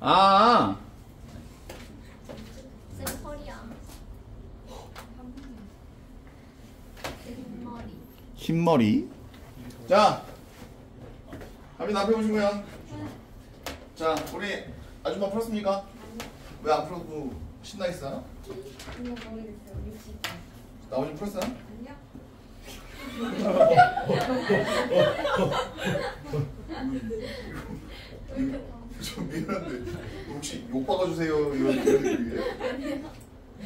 아, 쌤 허리야. 흰머리. 흰머리. 자, 가빈 앞에 보시고요. 자, 우리 아줌마 풀었습니까? 왜 안 풀었고 신나 있어? 그냥 모르겠어요. 60. 나머지 풀었어? 아니요. 좀 미안한데 혹시 욕 박아주세요 이런 느낌이에요?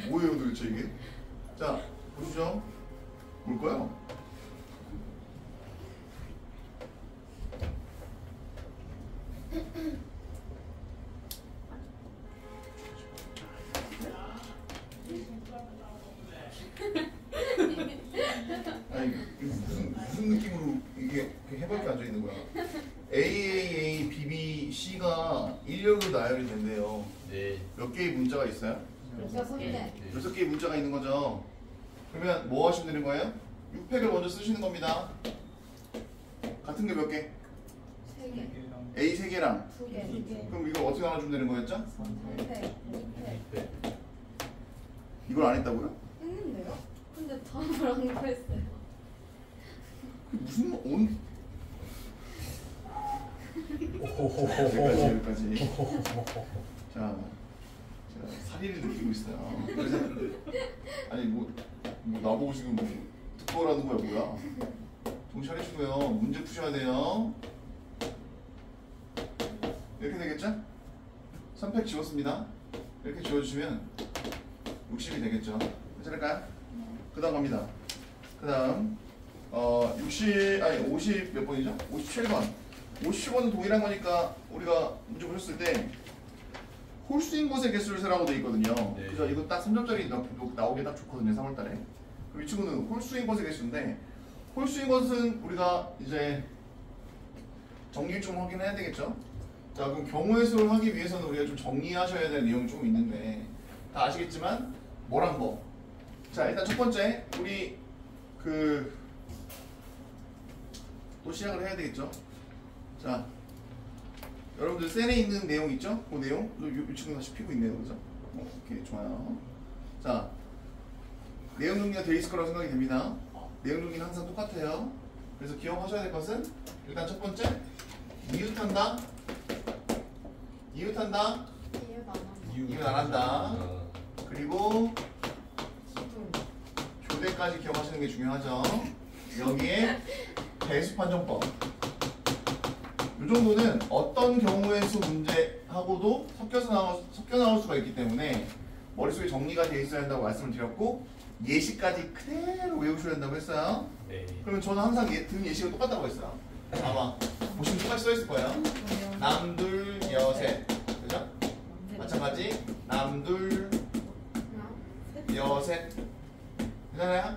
뭐예요 도대체 이게? 자, 보시죠. 뭘까요? 아니 무슨 느낌으로 이게 해밖에 앉아 있는 거야? AAA, BB, C가 일렬로 나열이 된대요. 네. 몇 개의 문자가 있어요? 6개. 6개의 문자가 있는 거죠. 그러면 뭐 하시면 되는 거예요? 6팩을 먼저 쓰시는 겁니다. 같은 게 몇 개? 3개. A 3개랑 2개. 그럼 이걸 어떻게 나눠주면 되는 거였죠? 3팩. 2팩. 이걸 안 했다고요? 했는데요? 근데 답을 안 구했어요. 무슨 온 여기까지 자, 제가 사리를 느끼고 있어요. 그래서 아니 뭐 나보고 지금 듣거라는 거야 뭐야? 정신 차리시고요. 문제 푸셔야 돼요. 이렇게 되겠죠? 3팩 지웠습니다. 이렇게 지워주시면 60이 되겠죠? 괜찮을까요? 그 다음 갑니다. 그 다음 50 몇 번이죠? 57번. 57번은 동일한 거니까 우리가 문제 보셨을 때 홀수인 것의 개수를 세라고 되어 있거든요. 네. 그죠? 이거 딱 3점짜리 나오기 딱 좋거든요. 3월달에. 그럼 이 친구는 홀수인 것의 개수인데 홀수인 것은 우리가 이제 정리 좀 확인해야 되겠죠? 자, 그럼 경우의 수를 하기 위해서는 우리가 좀 정리하셔야 될 내용이 좀 있는데 다 아시겠지만 뭐랑 뭐. 자, 일단 첫 번째 우리 또 시작을 해야 되겠죠? 자, 여러분들 셀에 있는 내용 있죠? 그 내용? 이 친구 다시 피고 있네요, 그죠? 오케이, 좋아요. 자, 내용 정리가 되어 있을 거라고 생각이 됩니다. 내용 정리는 항상 똑같아요. 그래서 기억하셔야 될 것은 일단 첫 번째, 이웃한다. 이웃한다. 이웃 안 한다. 그리고 교대까지 기억하시는 게 중요하죠. 여기에 배수 판정법. 이 정도는 어떤 경우의 수 문제하고도 섞여 나올 수가 있기 때문에 머릿속에 정리가 되어 있어야 한다고 말씀을 드렸고 예시까지 그대로 외우셔야 한다고 했어요. 네. 그러면 저는 항상 든 예시가 똑같다고 했어요. 아마 보시면 똑같이 써 있을 거예요. 남둘 여셋, 그죠? 마찬가지 남둘 여셋, 괜찮아요?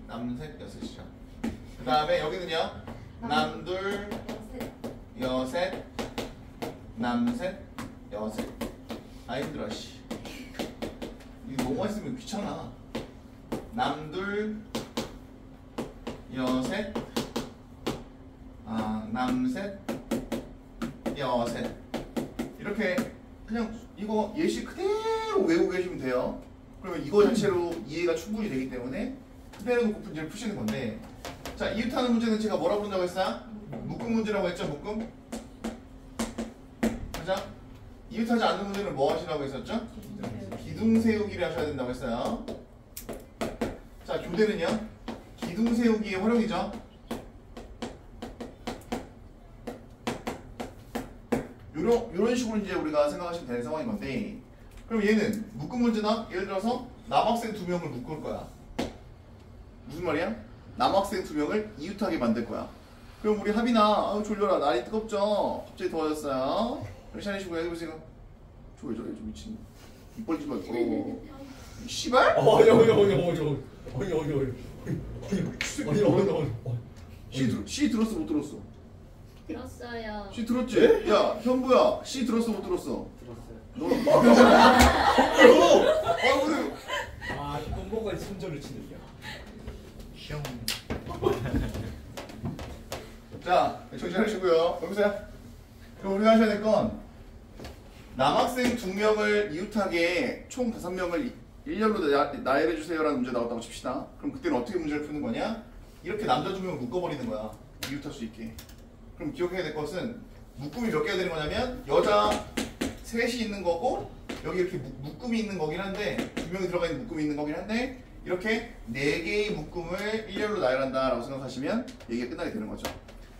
남셋 여셋이죠. 그 다음에 여기는요. 남둘 여셋, 남셋 여셋. 아 힘들어 씨. 이거 너무 많이 쓰면 귀찮아. 남둘 여셋, 남셋 여셋. 이렇게 그냥 이거 예시 그대로 외우고 계시면 돼요. 그러면 이거 자체로 이해가 충분히 되기 때문에 그대로 놓고 문제를 푸시는 건데, 자, 이웃하는 문제는 제가 뭐라 부른다고 했어요? 묶음 문제라고 했죠? 묶음? 그죠? 이웃하지 않는 문제는 뭐 하시라고 했었죠? 기둥 세우기를 하셔야 된다고 했어요. 자, 교대는요? 기둥 세우기의 활용이죠? 요런 식으로 이제 우리가 생각하시면 되는 상황인 건데, 그럼 얘는 묶음 문제나 예를 들어서 남학생 2명을 묶을 거야. 무슨 말이야? 남학생 2명을 이웃하게 만들 거야. 그럼 우리 하빈아, 졸려라. 날이 뜨겁죠? 갑자기 더워졌어요. 열심히 하시고 여기 보세요. 저 왜 저래? 저 미친. 입 벌리지 말고. 씨발? C 들었어 못 들었어? 들었어요. C 들었지? 야 현부야, C 들었어 못 들었어? 들었어요. 너 오늘 똥꼬까지 손절을 치는데요. 형. 자, 정신 차리시고요. 여보세요? 그럼 우리가 하셔야 될 건 남학생 2명을 이웃하게 총 5명을 일렬로 나열해주세요라는 문제 나왔다고 칩시다. 그럼 그때는 어떻게 문제를 푸는 거냐? 이렇게 남자 2명을 묶어버리는 거야. 이웃할 수 있게. 그럼 기억해야 될 것은 묶음이 몇 개가 되는 거냐면 여자 셋이 있는 거고 여기 이렇게 묶음이 있는 거긴 한데 2명이 들어가 있는 묶음이 있는 거긴 한데 이렇게 4개의 묶음을 일렬로 나열한다 라고 생각하시면 얘기가 끝나게 되는 거죠.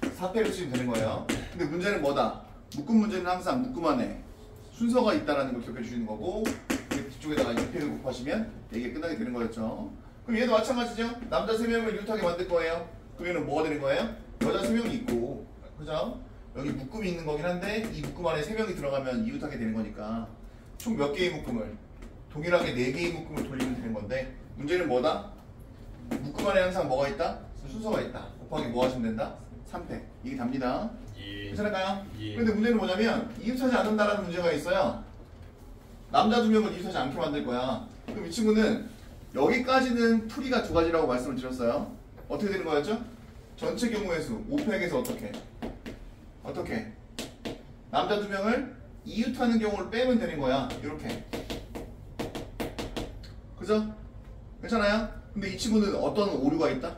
4패를 쓰시면 되는 거예요. 근데 문제는 뭐다? 묶음 문제는 항상 묶음 안에 순서가 있다는 걸 기억해 주시는 거고 뒤쪽에다가 2패를 곱하시면 얘기가 끝나게 되는 거였죠. 그럼 얘도 마찬가지죠. 남자 3명을 이웃하게 만들 거예요. 그럼 얘는 뭐가 되는 거예요? 여자 3명이 있고 그죠? 여기 묶음이 있는 거긴 한데 이 묶음 안에 3명이 들어가면 이웃하게 되는 거니까 총 몇 개의 묶음을 동일하게 4개의 묶음을 돌리면 되는 건데 문제는 뭐다? 묶음 안에 항상 뭐가 있다? 순서가 있다. 곱하기 뭐 하시면 된다? 3패. 이게 답니다. 괜찮을까요? 그런데 문제는 뭐냐면 이웃하지 않는다라는 문제가 있어요. 남자 2명을 이웃하지 않게 만들 거야. 그럼 이 친구는 여기까지는 풀이가 2가지라고 말씀을 드렸어요. 어떻게 되는 거였죠? 전체 경우의 수 5팩에서 어떻게? 남자 2명을 이웃하는 경우를 빼면 되는 거야. 이렇게. 그죠? 괜찮아요? 근데 이 친구는 어떤 오류가 있다?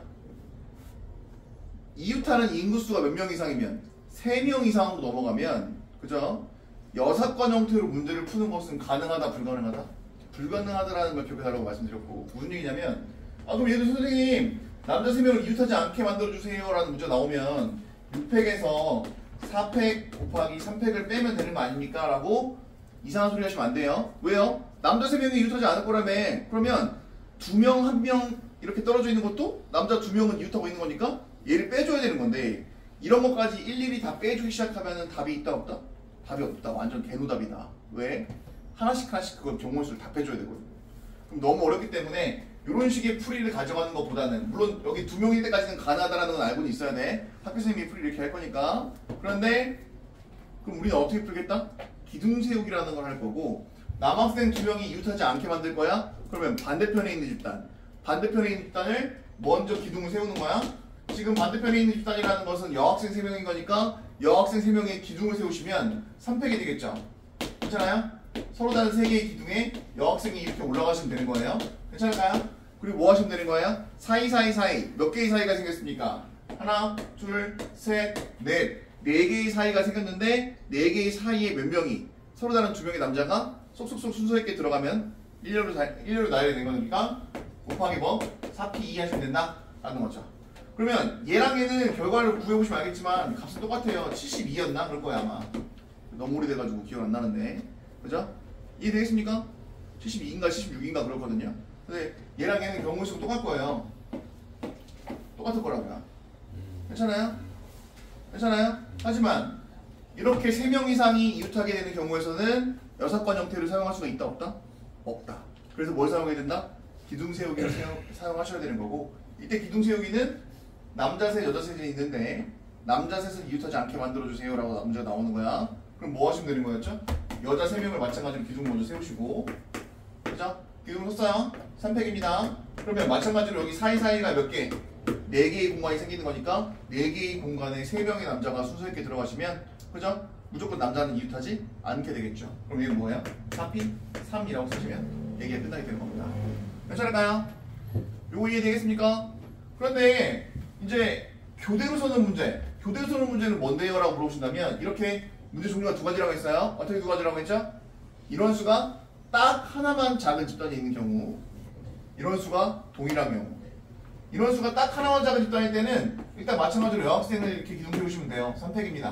이웃하는 인구수가 몇 명 이상이면 3명 이상으로 넘어가면 그죠? 여사건 형태로 문제를 푸는 것은 가능하다 불가능하다? 불가능하다라는 걸 기억해달라고 말씀드렸고 무슨 얘기냐면 그럼 얘도 선생님 남자 3명을 이웃하지 않게 만들어주세요 라는 문제가 나오면 6팩에서 4팩 곱하기 3팩을 빼면 되는 거 아닙니까? 라고 이상한 소리 하시면 안 돼요. 왜요? 남자 3명이 이웃하지 않을 거라며. 그러면 2명, 1명 이렇게 떨어져 있는 것도 남자 2명은 이웃하고 있는 거니까 얘를 빼줘야 되는 건데 이런 것까지 일일이 다 빼주기 시작하면 답이 있다 없다? 답이 없다. 완전 개노답이다. 왜? 하나씩 그걸 경우의 수를 다 빼줘야 되거든요. 그럼 너무 어렵기 때문에 이런 식의 풀이를 가져가는 것보다는 물론 여기 2명일 때까지는 가능하다는 건 알고는 있어야 돼. 학교 선생님이 풀이를 이렇게 할 거니까. 그런데 그럼 우리는 어떻게 풀겠다? 기둥 세우기라는 걸 할 거고 남학생 2명이 이웃하지 않게 만들 거야? 그러면 반대편에 있는 집단을 먼저 기둥을 세우는 거야. 지금 반대편에 있는 집단이라는 것은 여학생 3명인 거니까 여학생 3명의 기둥을 세우시면 3팩이 되겠죠. 괜찮아요? 서로 다른 3개의 기둥에 여학생이 이렇게 올라가시면 되는 거예요. 괜찮을까요? 그리고 뭐 하시면 되는 거예요? 사이 몇 개의 사이가 생겼습니까? 하나, 둘, 셋, 넷 4개의 사이가 생겼는데 4개의 사이에 몇 명이 서로 다른 2명의 남자가 쏙쏙쏙 순서 있게 들어가면 일렬로 나열이 된 거니까 곱하기 뭐? 4P 2 하시면 된다? 라는 거죠. 그러면 얘랑 얘는 결과를 구해보시면 알겠지만 값은 똑같아요. 72였나? 그럴 거야 아마. 너무 오래돼가지고 기억 안 나는데 그죠? 이해되겠습니까? 72인가 76인가 그렇거든요. 근데 얘랑 얘는 경우수가 똑같을 거예요. 똑같을 거라고요. 괜찮아요? 하지만 이렇게 3명 이상이 이웃하게 되는 경우에서는 여사건 형태를 사용할 수가 있다 없다? 없다. 그래서 뭘 사용해야 된다? 기둥 세우기를 사용하셔야 되는 거고 이때 기둥 세우기는 남자 셋 여자 셋이 있는데 남자 셋을 이웃하지 않게 만들어주세요 라고 문제가 나오는 거야. 그럼 뭐 하시면 되는 거였죠? 여자 3명을 마찬가지로 기둥 먼저 세우시고 그죠? 기둥 섰어요. 3팩입니다. 그러면 마찬가지로 여기 사이사이가 몇 개? 4개의 공간이 생기는 거니까 4개의 공간에 3명의 남자가 순서 있게 들어가시면 그죠? 무조건 남자는 이웃하지 않게 되겠죠. 그럼 이게 뭐예요? 4P 3이라고 쓰시면 얘기가 끝나게 되는 겁니다. 괜찮을까요? 요거 이해되겠습니까? 그런데 이제 교대로 서는 문제는 뭔데요? 라고 물어보신다면 이렇게 문제 종류가 2가지라고 했어요. 어떻게 2가지라고 했죠? 인원수가 딱 하나만 작은 집단이 있는 경우 인원수가 동일한 경우 인원수가 딱 하나만 작은 집단일 때는 일단 마찬가지로 여학생을 이렇게 기둥 세우시면 돼요. 3팩입니다.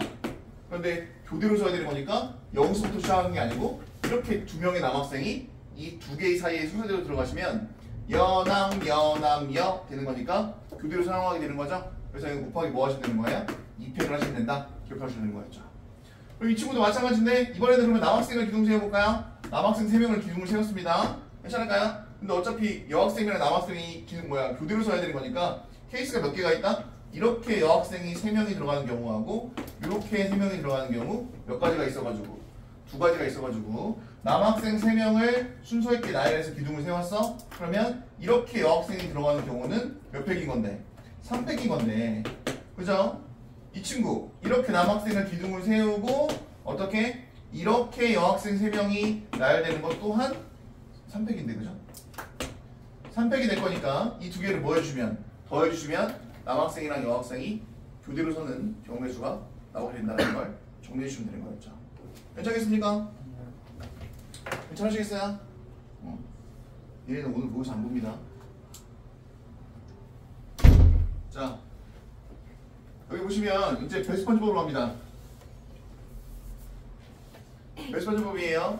그런데 교대로 써야 되는 거니까 여기서부터 시작하는 게 아니고 이렇게 2명의 남학생이 이 2개의 사이에 순서대로 들어가시면 여남 여 되는 거니까 교대로 사용하게 되는 거죠. 그래서 이거 곱하기 뭐 하시면 되는 거예요? 2팩을 하시면 된다. 기억하시면 되는 거였죠. 그럼 이 친구도 마찬가지인데 이번에는 그러면 남학생을 기둥 세워볼까요? 남학생 3명을 기둥을 세웠습니다. 괜찮을까요? 근데 어차피 여학생이랑 남학생이 교대로 써야 되는 거니까 케이스가 몇 개가 있다? 이렇게 여학생이 3명이 들어가는 경우하고 이렇게 3명이 들어가는 경우 몇 가지가 있어가지고 2가지가 있어가지고 남학생 3명을 순서 있게 나열해서 기둥을 세웠어? 그러면 이렇게 여학생이 들어가는 경우는 몇 팩인 건데? 3팩인 건데 그죠? 이 친구 이렇게 남학생을 기둥을 세우고 어떻게? 이렇게 여학생 3명이 나열되는 것 또한 3팩인데 그죠? 3팩이 될 거니까 이 두 개를 뭐 해주면 더해주시면 남학생이랑 여학생이 교대로 서는 경우의 수가 나오게 된다는 걸 정리해 주시면 되는 거였죠. 괜찮겠습니까? 괜찮으시겠어요? 얘네는 오늘 모의고사 안 봅니다. 자, 여기 보시면 이제 배수판정법으로 갑니다. 배수판정법이에요.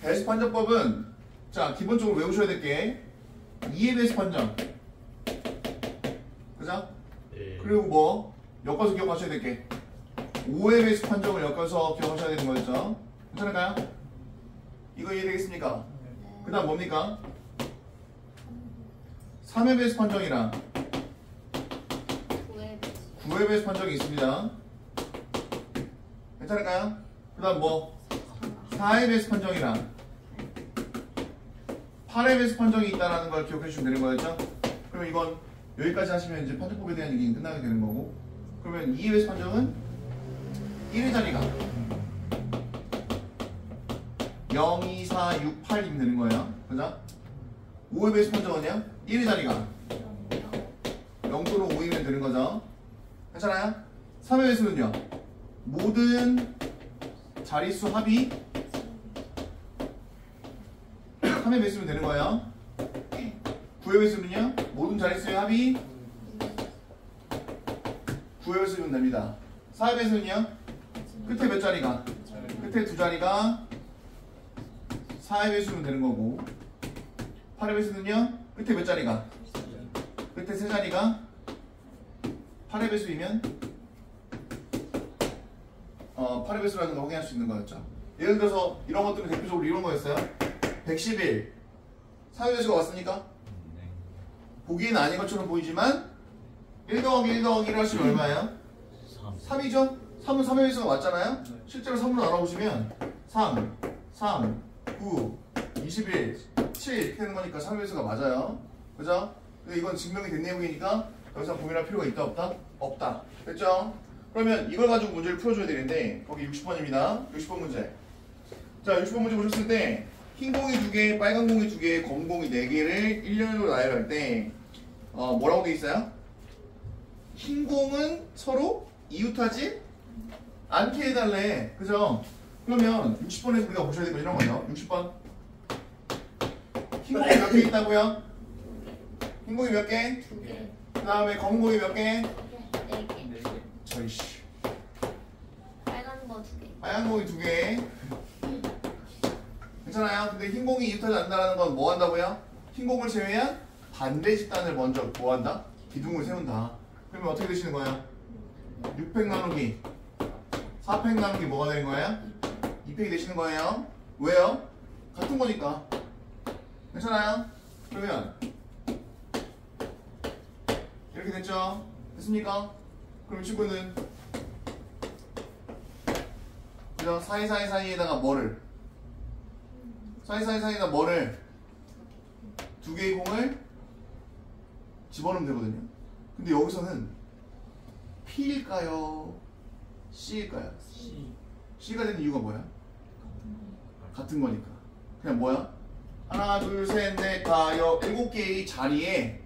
배수판정법은 자 기본적으로 외우셔야 될 게 2의 배수판정, 그죠? 네. 그리고 뭐 엮어서 기억하셔야 될 게 5의 배수판정을 엮어서 기억하셔야 되는 거였죠. 괜찮을까요? 이거 이해되겠습니까? 그 다음 뭡니까? 3의 배수판정이랑 9의 배수판정이 있습니다. 괜찮을까요? 그 다음 뭐 4의 배수판정이랑 8의 배수판정이 있다는 걸 기억해 주시면 되는 거였죠. 그럼 이건 여기까지 하시면 이제 판정법에 대한 얘기는 끝나게 되는 거고, 그러면 2의 배수판정은 1의 자리가 0, 2, 4, 6, 8이면 되는 거예요. 그죠? 5의 배수판정은요? 1의 자리가 0 또는 5이면 되는 거죠. 괜찮아요? 3의 배수는요? 모든 자릿수 합이 3의 배수면 되는 거예요. 9의 배수는요? 모든 자릿수의 합이 9의 배수면 됩니다. 4의 배수는요? 끝에 몇 자리가? 끝에 두 자리가 4의 배수면 되는 거고, 8의 배수는요? 끝에 몇 자리가? 끝에 세 자리가 8의 배수이면 8의 배수라는 걸 확인할 수 있는 거였죠. 예를 들어서 이런 것들은 대표적으로 이런 거였어요. 111 4의 배수가 왔으니까 보기에는 아닌 것처럼 보이지만 1 더하기 1 더하기 1 하시면 얼마예요? 3이죠? 3은 3의 배수가 맞잖아요? 실제로 3으로 나눠보시면 3, 3, 9, 21, 7 이렇게 되는 거니까 3의 배수가 맞아요. 그죠? 근데 이건 증명이 된 내용이니까 더 이상 고민할 필요가 있다 없다? 없다. 됐죠? 그러면 이걸 가지고 문제를 풀어줘야 되는데 거기 60번입니다. 60번 문제. 자, 60번 문제 보셨을 때 흰 공이 2개, 빨간 공이 2개, 검은 공이 4개를 1년으로 나열할 때 뭐라고 돼 있어요? 흰 공은 서로 이웃하지 않게 해달래. 그죠? 그러면 60번에서 우리가 보셔야 될 거 이런 거죠. 60번. 흰 공이 몇 개 있다고요? 흰 공이 몇 개? 2개. 그 다음에 검은 공이 몇 개? 4개. 저이씨. 빨간 거 2개. 빨간 공이 2개. 괜찮아요? 근데 흰 공이 이웃하지 않는다는 건 뭐 한다고요? 흰 공을 제외한 반대 집단을 먼저 뭐 한다? 기둥을 세운다. 그러면 어떻게 되시는 거예요? 6팩 나누기 4팩 나누기 뭐가 되는 거예요? 2팩이 되시는 거예요. 왜요? 같은 거니까. 괜찮아요? 그러면 이렇게 됐죠? 됐습니까? 그럼 이 친구는 그죠? 사이사이사이에다가 뭐를 사이사이사이에다 뭐를 2개의 공을 집어넣으면 되거든요. 근데 여기서는 P일까요? C일까요? C가 되는 이유가 뭐야? 같은 거니까. 그냥 뭐야? 하나, 둘, 셋, 넷, 다, 7개의 자리에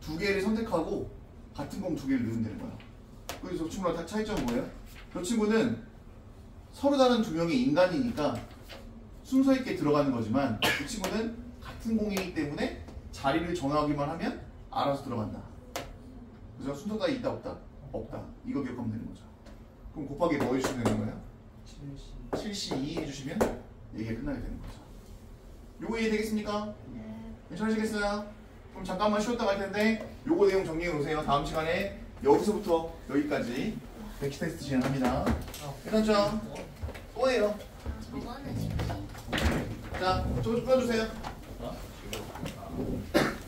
2개를 선택하고 같은 공 2개를 넣으면 되는 거야. 그래서 저 친구랑 차이점은 뭐예요? 저 친구는 서로 다른 2명의 인간이니까 순서 있게 들어가는 거지만 이 친구는 같은 공이기 때문에 자리를 정하기만 하면 알아서 들어간다. 그죠? 순서가 있다 없다? 없다. 이거 기억하면 되는 거죠. 그럼 곱하기 뭐 해주시면 되는 거예요? 7C2 해주시면 얘기가 끝나게 되는 거죠. 요거 이해되겠습니까? 네. 괜찮으시겠어요? 그럼 잠깐만 쉬었다 갈 텐데 요거 내용 정리해 놓으세요. 다음 시간에 여기서부터 여기까지 백시 테스트 진행합니다. 괜찮죠? 또 해요. 저거는 쉽지. 자, 저거 좀 풀어주세요.